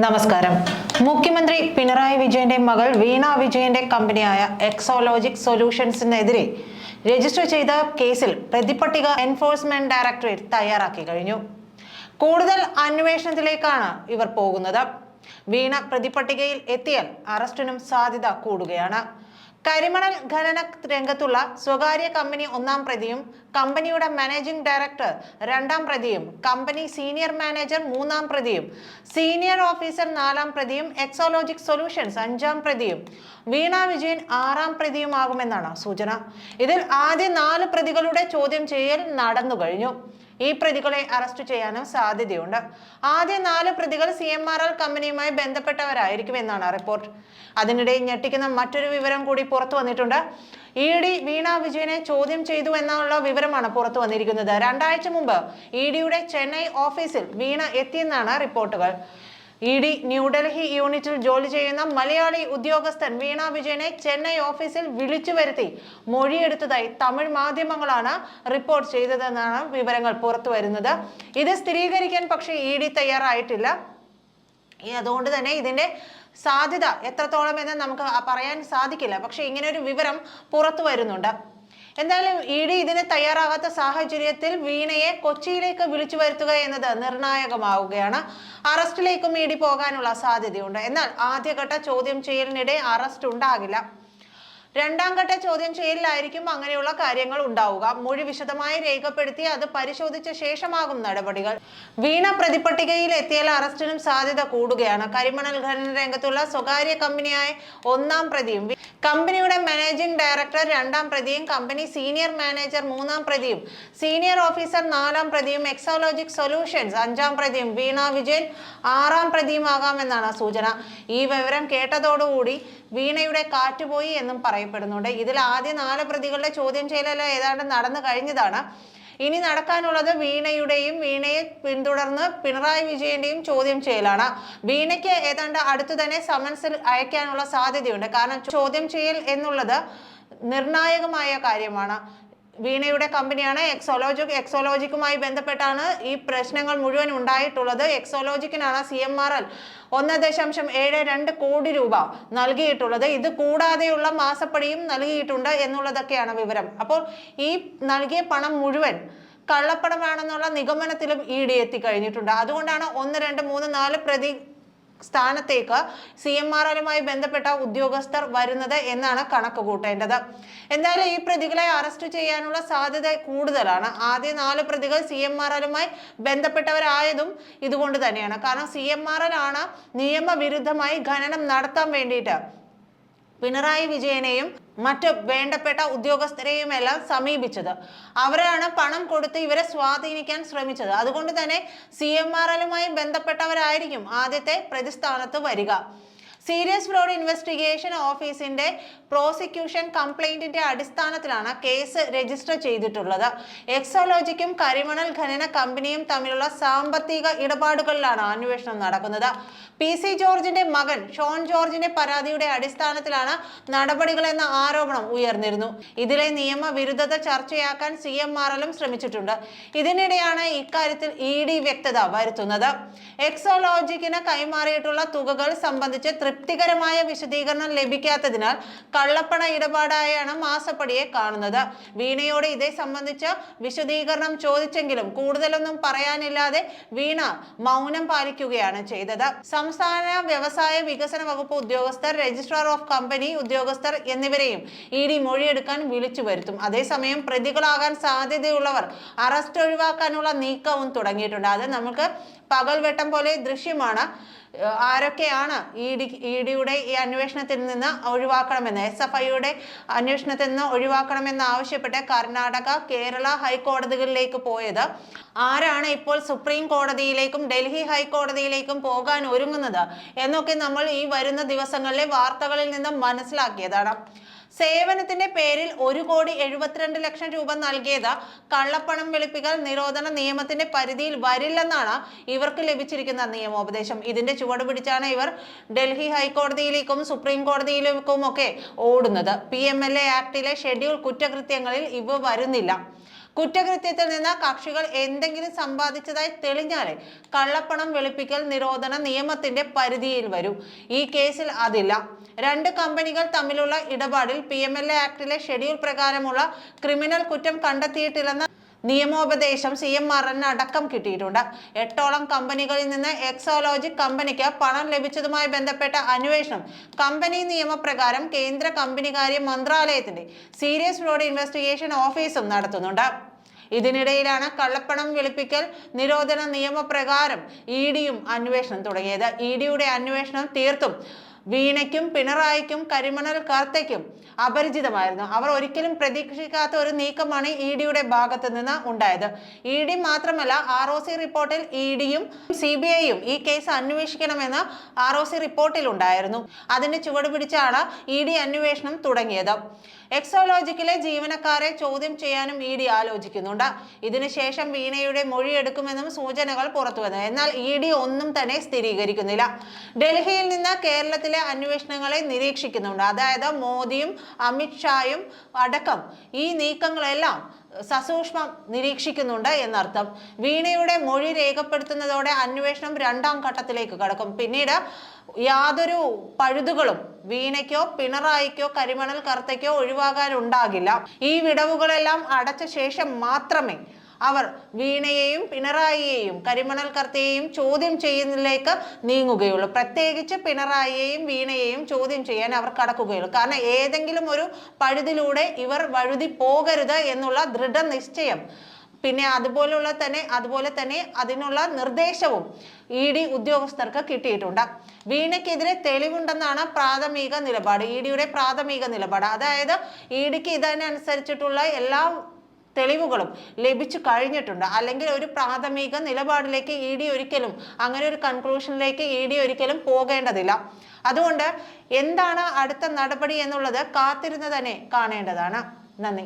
നമസ്കാരം. മുഖ്യമന്ത്രി പിണറായി വിജയന്റെ മകൾ വീണ വിജയന്റെ കമ്പനിയായ എക്സോലോജിക് സൊല്യൂഷൻസിനെതിരെ രജിസ്റ്റർ ചെയ്ത കേസിൽ പ്രതിപട്ടിക എൻഫോഴ്സ്മെന്റ് ഡയറക്ടറേറ്റ് തയ്യാറാക്കി കഴിഞ്ഞു. കൂടുതൽ അന്വേഷണത്തിലേക്കാണ് ഇവർ പോകുന്നത്. വീണ പ്രതിപട്ടികയിൽ എത്തിയാൽ അറസ്റ്റിനും സാധ്യത കൂടുകയാണ്. കരിമണൽ ഖനന രംഗത്തുള്ള സ്വകാര്യ കമ്പനി ഒന്നാം പ്രതിയും കമ്പനിയുടെ മാനേജിംഗ് ഡയറക്ടർ രണ്ടാം പ്രതിയും കമ്പനി സീനിയർ മാനേജർ മൂന്നാം പ്രതിയും സീനിയർ ഓഫീസർ നാലാം പ്രതിയും എക്സോലോജിക് സൊല്യൂഷൻസ് അഞ്ചാം പ്രതിയും വീണ വിജയൻ ആറാം പ്രതിയുമാകുമെന്നാണ് സൂചന. ഇതിൽ ആദ്യ 4 പ്രതികളുടെ ചോദ്യം ചെയ്യൽ നടന്നു കഴിഞ്ഞു. ഈ പ്രതികളെ അറസ്റ്റ് ചെയ്യാനും സാധ്യതയുണ്ട്. ആദ്യ 4 പ്രതികൾ CMRL കമ്പനിയുമായി ബന്ധപ്പെട്ടവരായിരിക്കുമെന്നാണ് റിപ്പോർട്ട്. അതിനിടെ ഞെട്ടിക്കുന്ന മറ്റൊരു വിവരം കൂടി പുറത്തു വന്നിട്ടുണ്ട്. ED വീണ വിജയനെ ചോദ്യം ചെയ്തു എന്നുള്ള വിവരമാണ് പുറത്തു വന്നിരിക്കുന്നത്. 2 ആഴ്ച മുമ്പ് EDയുടെ ചെന്നൈ ഓഫീസിൽ വീണ എത്തിയെന്നാണ് റിപ്പോർട്ടുകൾ. ED ന്യൂഡൽഹി യൂണിറ്റിൽ ജോലി ചെയ്യുന്ന മലയാളി ഉദ്യോഗസ്ഥൻ വീണ വിജയനെ ചെന്നൈ ഓഫീസിൽ വിളിച്ചു വരുത്തി മൊഴിയെടുത്തതായി തമിഴ് മാധ്യമങ്ങളാണ് റിപ്പോർട്ട് ചെയ്തതെന്നാണ് വിവരങ്ങൾ പുറത്തു വരുന്നത്. ഇത് സ്ഥിരീകരിക്കാൻ പക്ഷേ ED തയ്യാറായിട്ടില്ല. അതുകൊണ്ട് തന്നെ ഇതിന്റെ സാധ്യത എത്രത്തോളം എന്ന് നമുക്ക് പറയാൻ സാധിക്കില്ല. പക്ഷെ ഇങ്ങനെ ഒരു വിവരം പുറത്തു വരുന്നുണ്ട്. എന്തായാലും ED ഇതിന് തയ്യാറാകാത്ത സാഹചര്യത്തിൽ വീണയെ കൊച്ചിയിലേക്ക് വിളിച്ചു വരുത്തുക എന്നത് നിർണായകമാവുകയാണ്. അറസ്റ്റിലേക്കും ED പോകാനുള്ള സാധ്യതയുണ്ട്. എന്നാൽ ആദ്യഘട്ട ചോദ്യം ചെയ്യലിനിടെ അറസ്റ്റ് ഉണ്ടാകില്ല. 2ാം ഘട്ട ചോദ്യം ചെയ്യലിലായിരിക്കും അങ്ങനെയുള്ള കാര്യങ്ങൾ ഉണ്ടാവുക. മൊഴി വിശദമായി രേഖപ്പെടുത്തി അത് പരിശോധിച്ച ശേഷമാകും നടപടികൾ. വീണ പ്രതിപട്ടികയിൽ എത്തിയാൽ അറസ്റ്റിനും സാധ്യത കൂടുകയാണ്. കരിമണൽ ഖനന രംഗത്തുള്ള സ്വകാര്യ കമ്പനിയായ ഒന്നാം പ്രതിയും കമ്പനിയുടെ മാനേജിംഗ് ഡയറക്ടർ രണ്ടാം പ്രതിയും കമ്പനി സീനിയർ മാനേജർ മൂന്നാം പ്രതിയും സീനിയർ ഓഫീസർ നാലാം പ്രതിയും എക്സോലോജിക് സൊല്യൂഷൻസ് അഞ്ചാം പ്രതിയും വീണ വിജയൻ ആറാം പ്രതിയുമാകാമെന്നാണ് സൂചന. ഈ വിവരം കേട്ടതോടുകൂടി വീണയുടെ കാറ്റുപോയി എന്നും പറയപ്പെടുന്നുണ്ട്. ഇതിൽ ആദ്യ 4 പ്രതികളുടെ ചോദ്യം ചെയ്യൽ ഏതാണ്ട് നടന്നു കഴിഞ്ഞതാണ്. ഇനി നടക്കാനുള്ളത് വീണയുടെയും വീണയെ പിന്തുടർന്ന് പിണറായി വിജയന്റെയും ചോദ്യം ചെയ്യലാണ്. വീണയ്ക്ക് ഏതാണ്ട് അടുത്തു തന്നെ സമൻസിൽ അയക്കാനുള്ള സാധ്യതയുണ്ട്. കാരണം ചോദ്യം ചെയ്യൽ എന്നുള്ളത് നിർണായകമായ കാര്യമാണ്. വീണയുടെ കമ്പനിയാണ് എക്സോലോജിക്കുമായി ബന്ധപ്പെട്ടാണ് ഈ പ്രശ്നങ്ങൾ മുഴുവൻ ഉണ്ടായിട്ടുള്ളത്. എക്സോലോജിക്കിനാണ് CMRL 1.72 കോടി രൂപ നൽകിയിട്ടുള്ളത്. ഇത് കൂടാതെയുള്ള മാസപ്പടിയും നൽകിയിട്ടുണ്ട് എന്നുള്ളതൊക്കെയാണ് വിവരം. അപ്പോൾ ഈ നൽകിയ പണം മുഴുവൻ കള്ളപ്പണമാണെന്നുള്ള നിഗമനത്തിലും ED എത്തിക്കഴിഞ്ഞിട്ടുണ്ട്. അതുകൊണ്ടാണ് 1, 2, 3, 4 പ്രതി സ്ഥാനത്തേക്ക് CMRLുമായി ബന്ധപ്പെട്ട ഉദ്യോഗസ്ഥർ വരുന്നത് എന്നാണ് കണക്ക് കൂട്ടേണ്ടത്. എന്തായാലും ഈ പ്രതികളെ അറസ്റ്റ് ചെയ്യാനുള്ള സാധ്യത കൂടുതലാണ്. ആദ്യ 4 പ്രതികൾ CMRLുമായി ബന്ധപ്പെട്ടവരായതും ഇതുകൊണ്ട് തന്നെയാണ്. കാരണം CMRL ആണ് നിയമവിരുദ്ധമായി ഖനനം നടത്താൻ വേണ്ടിയിട്ട് പിണറായി വിജയനെയും മറ്റ് വേണ്ടപ്പെട്ട ഉദ്യോഗസ്ഥരെയും എല്ലാം സമീപിച്ചത്. അവരാണ് പണം കൊടുത്ത് ഇവരെ സ്വാധീനിക്കാൻ ശ്രമിച്ചത്. അതുകൊണ്ട് തന്നെ CMRLുമായി ബന്ധപ്പെട്ടവരായിരിക്കും ആദ്യത്തെ പ്രതിസ്ഥാനത്ത് വരിക. സീരിയസ് ഫ്രോഡ് ഇൻവെസ്റ്റിഗേഷൻ ഓഫീസിന്റെ പ്രോസിക്യൂഷൻ കംപ്ലൈന്റിന്റെ അടിസ്ഥാനത്തിലാണ് കേസ് രജിസ്റ്റർ ചെയ്തിട്ടുള്ളത്. എക്സോലോജിക്കും കരിമണൽ ഖനന കമ്പനിയും തമ്മിലുള്ള സാമ്പത്തിക ഇടപാടുകളിലാണ് അന്വേഷണം നടക്കുന്നത്. PC ജോർജിന്റെ മകൻ ഷോൺ ജോർജിന്റെ പരാതിയുടെ അടിസ്ഥാനത്തിലാണ് നടപടികളെന്ന ആരോപണം ഉയർന്നിരുന്നു. ഇതിലെ നിയമവിരുദ്ധത ചർച്ചയാക്കാൻ CMRLും ശ്രമിച്ചിട്ടുണ്ട്. ഇതിനിടെയാണ് ഇക്കാര്യത്തിൽ ED വ്യക്തത വരുത്തുന്നത്. എക്സോലോജിക്കിന് കൈമാറിയിട്ടുള്ള തുകകൾ സംബന്ധിച്ച് തൃപ്തികരമായ വിശദീകരണം ലഭിക്കാത്തതിനാൽ കള്ളപ്പണ ഇടപാടായാണ് മാസപ്പടിയെ കാണുന്നത്. വീണയോട് ഇതേ സംബന്ധിച്ച വിശദീകരണം ചോദിച്ചെങ്കിലും കൂടുതലൊന്നും പറയാനില്ലാതെ വീണ മൗനം പാലിക്കുകയാണ് ചെയ്തത്. സംസ്ഥാന വ്യവസായ വികസന വകുപ്പ് ഉദ്യോഗസ്ഥർ, രജിസ്ട്രാർ ഓഫ് കമ്പനി ഉദ്യോഗസ്ഥർ എന്നിവരെയും ED മൊഴിയെടുക്കാൻ വിളിച്ചു വരുത്തും. അതേസമയം പ്രതികളാകാൻ സാധ്യതയുള്ളവർ അറസ്റ്റ് ഒഴിവാക്കാനുള്ള നീക്കവും തുടങ്ങിയിട്ടുണ്ട്. അത് നമുക്ക് പകൽവെട്ടം പോലെ ദൃശ്യമാണ്. ആരൊക്കെയാണ് EDയുടെ ഈ അന്വേഷണത്തിൽ നിന്ന് ഒഴിവാക്കണമെന്ന്, SFIയുടെ അന്വേഷണത്തിൽ നിന്ന് ഒഴിവാക്കണമെന്ന് ആവശ്യപ്പെട്ട് കർണാടക, കേരള ഹൈക്കോടതികളിലേക്ക് പോയത്, ആരാണ് ഇപ്പോൾ സുപ്രീം കോടതിയിലേക്കും ഡൽഹി ഹൈക്കോടതിയിലേക്കും പോകാൻ ഒരുങ്ങുന്നത് എന്നൊക്കെ നമ്മൾ ഈ വരുന്ന ദിവസങ്ങളിലെ വാർത്തകളിൽ നിന്ന് മനസ്സിലാക്കിയതാണ്. സേവനത്തിന്റെ പേരിൽ 1,72,00,000 രൂപ നൽകിയത് കള്ളപ്പണം വെളുപ്പിക്കൽ നിരോധന നിയമത്തിന്റെ പരിധിയിൽ വരില്ലെന്നാണ് ഇവർക്ക് ലഭിച്ചിരിക്കുന്ന നിയമോപദേശം. ഇതിന്റെ ചുവട് പിടിച്ചാണ് ഇവർ ഡൽഹി ഹൈക്കോടതിയിലേക്കും സുപ്രീം കോടതിയിലേക്കും ഒക്കെ ഓടുന്നത്. PMLA ആക്ടിലെ ഷെഡ്യൂൾ കുറ്റകൃത്യങ്ങളിൽ ഇവ വരുന്നില്ല. കുറ്റകൃത്യത്തിൽ നിന്ന് കക്ഷികൾ എന്തെങ്കിലും സമ്പാദിച്ചതായി തെളിഞ്ഞാലേ കള്ളപ്പണം വെളുപ്പിക്കൽ നിരോധന നിയമത്തിന്റെ പരിധിയിൽ വരൂ. ഈ കേസിൽ അതില്ല. രണ്ട് കമ്പനികൾ തമ്മിലുള്ള ഇടപാടിൽ PMLA ആക്ടിലെ ഷെഡ്യൂൾ പ്രകാരമുള്ള ക്രിമിനൽ കുറ്റം കണ്ടെത്തിയിട്ടില്ലെന്ന നിയമോപദേശം CMRN അടക്കം കിട്ടിയിട്ടുണ്ട്. 8ഓളം കമ്പനികളിൽ നിന്ന് എക്സോലോജിക് കമ്പനിക്ക് പണം ലഭിച്ചതുമായി ബന്ധപ്പെട്ട അന്വേഷണം കമ്പനി നിയമപ്രകാരം കേന്ദ്ര കമ്പനികാര്യ മന്ത്രാലയത്തിന്റെ സീരിയസ് ഫ്രോഡ് ഇൻവെസ്റ്റിഗേഷൻ ഓഫീസും നടത്തുന്നുണ്ട്. ഇതിനിടയിലാണ് കള്ളപ്പണം വെളുപ്പിക്കൽ നിരോധന നിയമപ്രകാരം EDയും അന്വേഷണം തുടങ്ങിയത്. EDയുടെ അന്വേഷണം തീർത്തും വീണയ്ക്കും പിണറായിക്കും കരിമണൽ കാർത്തയ്ക്കും അപരിചിതമായിരുന്നു. അവർ ഒരിക്കലും പ്രതീക്ഷിക്കാത്ത ഒരു നീക്കമാണ് EDയുടെ ഭാഗത്ത് നിന്ന് ഉണ്ടായത്. ED മാത്രമല്ല, ROC റിപ്പോർട്ടിൽ EDയും CBIയും ഈ കേസ് അന്വേഷിക്കണമെന്ന് ROC റിപ്പോർട്ടിൽ ഉണ്ടായിരുന്നു. അതിന് ചുവട് പിടിച്ചാണ് ED അന്വേഷണം തുടങ്ങിയത്. എക്സോലോജിക്കിലെ ജീവനക്കാരെ ചോദ്യം ചെയ്യാനും ED ആലോചിക്കുന്നുണ്ട്. ഇതിനുശേഷം വീണയുടെ മൊഴിയെടുക്കുമെന്നും സൂചനകൾ പുറത്തുവന്നു. എന്നാൽ ED ഒന്നും തന്നെ സ്ഥിരീകരിക്കുന്നില്ല. ഡൽഹിയിൽ നിന്ന് കേരളത്തിലെ അന്വേഷണങ്ങളെ നിരീക്ഷിക്കുന്നുണ്ട്. അതായത് മോദിയും അമിത്ഷായും അടക്കം ഈ നീക്കങ്ങളെല്ലാം സസൂക്ഷ്മം നിരീക്ഷിക്കുന്നുണ്ട് എന്നർത്ഥം. വീണയുടെ മൊഴി രേഖപ്പെടുത്തുന്നതോടെ അന്വേഷണം 2ാം ഘട്ടത്തിലേക്ക് കടക്കും. പിന്നീട് യാതൊരു പഴുതുകളും വീണയ്ക്കോ പിണറായിക്കോ കരിമണൽ കർത്തയ്ക്കോ ഒഴിവാകാനുണ്ടാകില്ല. ഈ വിടവുകളെല്ലാം അടച്ച ശേഷം മാത്രമേ അവർ വീണയെയും പിണറായിയെയും കരിമണൽ കർത്തയെയും ചോദ്യം ചെയ്യുന്നതിലേക്ക് നീങ്ങുകയുള്ളൂ. പ്രത്യേകിച്ച് പിണറായിയെയും വീണയെയും ചോദ്യം ചെയ്യാൻ അവർ കടക്കുകയുള്ളൂ. കാരണം ഏതെങ്കിലും ഒരു പഴുതിലൂടെ ഇവർ വഴുതി പോകരുത് എന്നുള്ള ദൃഢനിശ്ചയം, പിന്നെ അതുപോലെ തന്നെ അതിനുള്ള നിർദ്ദേശവും ED ഉദ്യോഗസ്ഥർക്ക് കിട്ടിയിട്ടുണ്ട്. വീണയ്ക്കെതിരെ തെളിവുണ്ടെന്നാണ് പ്രാഥമിക നിലപാട്, EDയുടെ പ്രാഥമിക നിലപാട്. അതായത് EDക്ക് ഇതിനനുസരിച്ചിട്ടുള്ള എല്ലാ തെളിവുകളും ലഭിച്ചു കഴിഞ്ഞിട്ടുണ്ട്. അല്ലെങ്കിൽ ഒരു പ്രാഥമിക നിലപാടിലേക്ക് അങ്ങനെ ഒരു കൺക്ലൂഷനിലേക്ക് ED ഒരിക്കലും പോകേണ്ടതില്ല. അതുകൊണ്ട് എന്താണ് അടുത്ത നടപടി എന്നുള്ളത് കാത്തിരുന്ന് തന്നെ കാണേണ്ടതാണ്. നന്ദി.